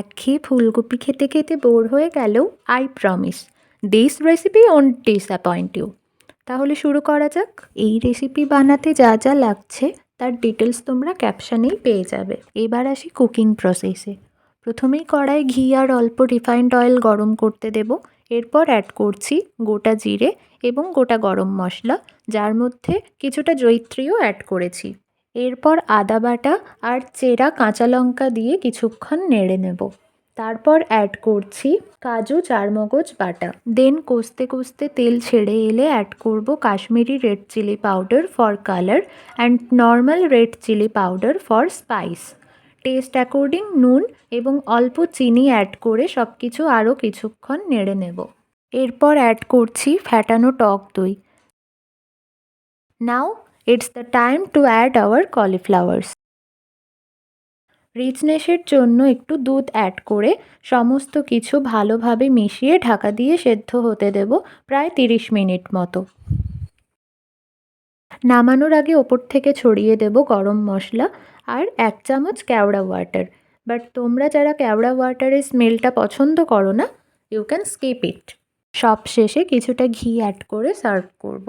একঘেয়ে ফুলকপি খেতে খেতে বোর হয়ে গেলেও I promise this recipe won't disappoint you. তাহলে শুরু করা যাক। এই রেসিপি বানাতে যা যা লাগছে তার ডিটেলস তোমরা ক্যাপশনেই পেয়ে যাবে। এবার আসি কুকিং প্রসেসে। প্রথমেই কড়াই ঘি আর অল্প রিফাইন্ড অয়েল গরম করতে দেব। এরপর অ্যাড করছি গোটা জিরে এবং গোটা গরম মশলা, যার মধ্যে কিছুটা জয়িত্রীও অ্যাড করেছি। এরপর আদা বাটা আর চেরা কাঁচা লঙ্কা দিয়ে কিছুক্ষণ নেড়ে নেব। তারপর অ্যাড করছি কাজু চারমগজ বাটা। দেন কষতে কষতে তেল ছেড়ে এলে অ্যাড করব Kashmiri red chilli powder for colour and normal red chilli powder for spice. Taste according নুন এবং অল্প চিনি অ্যাড করে সব কিছু আরও কিছুক্ষণ নেড়ে নেব। এরপর অ্যাড করছি ফ্যাটানো টক দই। Now it's the time to add our cauliflowers. রিচনেসের জন্য একটু দুধ অ্যাড করে সমস্ত কিছু ভালোভাবে মিশিয়ে ঢাকা দিয়ে সেদ্ধ হতে দেব প্রায় 30 মিনিট মতো। নামানোর আগে ওপর থেকে ছড়িয়ে দেব গরম মশলা আর 1 চামচ কেওড়া ওয়াটার। বাট তোমরা যারা কেওড়া ওয়াটারের স্মেলটা পছন্দ করো না, ইউ ক্যান স্কিপ ইট। সব শেষে কিছুটা ঘি অ্যাড করে সার্ভ করব।